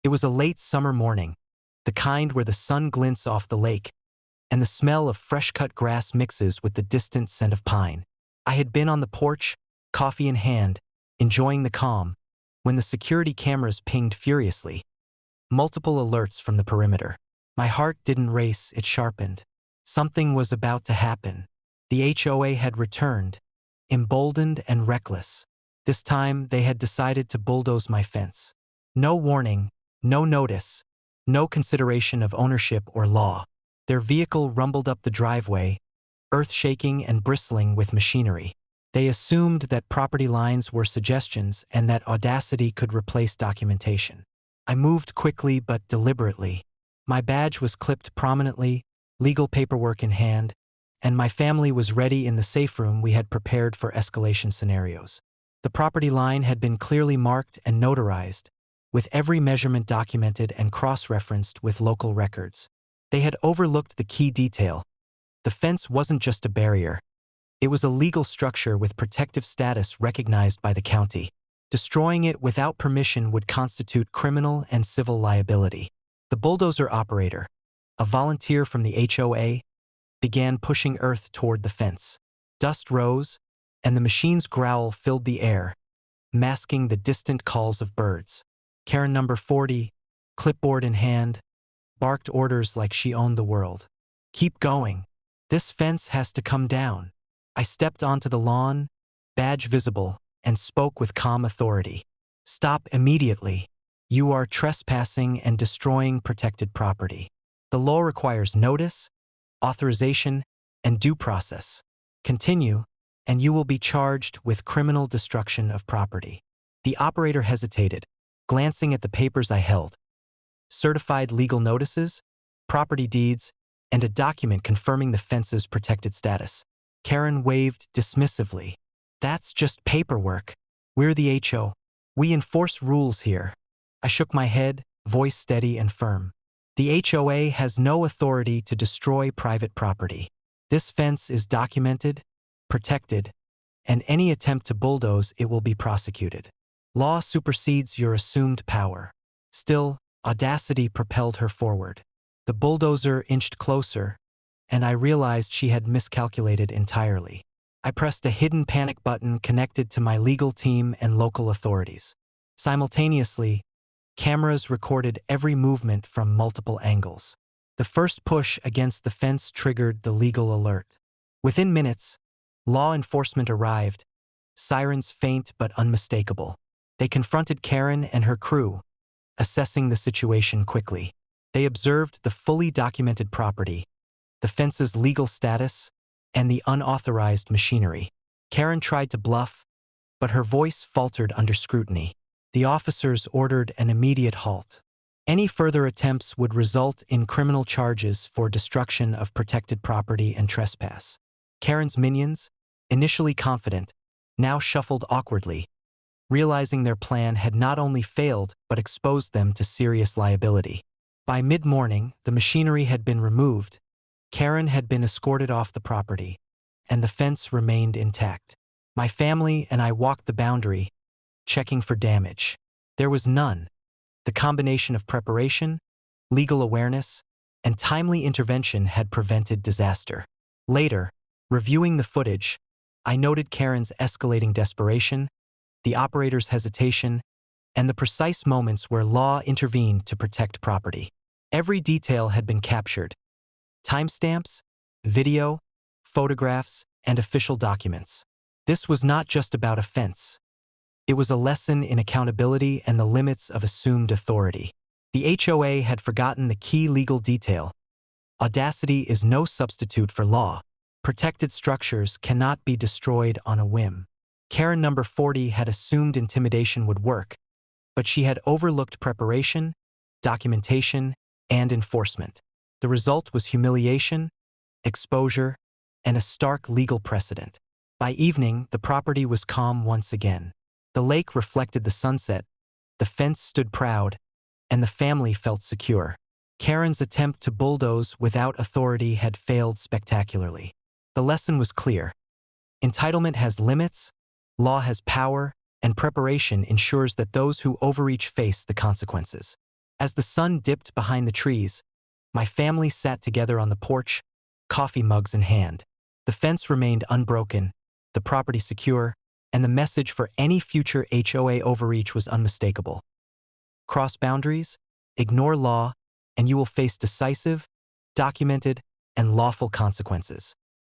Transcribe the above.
It was a late summer morning, the kind where the sun glints off the lake, and the smell of fresh-cut grass mixes with the distant scent of pine. I had been on the porch, coffee in hand, enjoying the calm, when the security cameras pinged furiously. Multiple alerts from the perimeter. My heart didn't race, it sharpened. Something was about to happen. The HOA had returned, emboldened and reckless. This time, they had decided to bulldoze my fence. No warning, no notice, no consideration of ownership or law. Their vehicle rumbled up the driveway, earth-shaking and bristling with machinery. They assumed that property lines were suggestions and that audacity could replace documentation. I moved quickly but deliberately. My badge was clipped prominently, legal paperwork in hand, and my family was ready in the safe room we had prepared for escalation scenarios. The property line had been clearly marked and notarized, with every measurement documented and cross-referenced with local records. They had overlooked the key detail. The fence wasn't just a barrier. It was a legal structure with protective status recognized by the county. Destroying it without permission would constitute criminal and civil liability. The bulldozer operator, a volunteer from the HOA, began pushing earth toward the fence. Dust rose, and the machine's growl filled the air, masking the distant calls of birds. Karen number 40, clipboard in hand, barked orders like she owned the world. "Keep going. This fence has to come down." I stepped onto the lawn, badge visible, and spoke with calm authority. "Stop immediately. You are trespassing and destroying protected property. The law requires notice, authorization, and due process. Continue, and you will be charged with criminal destruction of property." The operator hesitated, glancing at the papers I held. Certified legal notices, property deeds, and a document confirming the fence's protected status. Karen waved dismissively. "That's just paperwork. We're the HO. We enforce rules here." I shook my head, voice steady and firm. "The HOA has no authority to destroy private property. This fence is documented, protected, and any attempt to bulldoze it will be prosecuted. Law supersedes your assumed power." Still, audacity propelled her forward. The bulldozer inched closer, and I realized she had miscalculated entirely. I pressed a hidden panic button connected to my legal team and local authorities. Simultaneously, cameras recorded every movement from multiple angles. The first push against the fence triggered the legal alert. Within minutes, law enforcement arrived, sirens faint but unmistakable. They confronted Karen and her crew, assessing the situation quickly. They observed the fully documented property, the fence's legal status, and the unauthorized machinery. Karen tried to bluff, but her voice faltered under scrutiny. The officers ordered an immediate halt. Any further attempts would result in criminal charges for destruction of protected property and trespass. Karen's minions, initially confident, now shuffled awkwardly, realizing their plan had not only failed but exposed them to serious liability. By mid-morning, the machinery had been removed, Karen had been escorted off the property, and the fence remained intact. My family and I walked the boundary, checking for damage. There was none. The combination of preparation, legal awareness, and timely intervention had prevented disaster. Later, reviewing the footage, I noted Karen's escalating desperation, the operator's hesitation, and the precise moments where law intervened to protect property. Every detail had been captured. Timestamps, video, photographs, and official documents. This was not just about a fence. It was a lesson in accountability and the limits of assumed authority. The HOA had forgotten the key legal detail. Audacity is no substitute for law. Protected structures cannot be destroyed on a whim. Karen number 40 had assumed intimidation would work, but she had overlooked preparation, documentation, and enforcement. The result was humiliation, exposure, and a stark legal precedent. By evening, the property was calm once again. The lake reflected the sunset, the fence stood proud, and the family felt secure. Karen's attempt to bulldoze without authority had failed spectacularly. The lesson was clear. Entitlement has limits, law has power, and preparation ensures that those who overreach face the consequences. As the sun dipped behind the trees, my family sat together on the porch, coffee mugs in hand. The fence remained unbroken, the property secure, and the message for any future HOA overreach was unmistakable. Cross boundaries, ignore law, and you will face decisive, documented, and lawful consequences.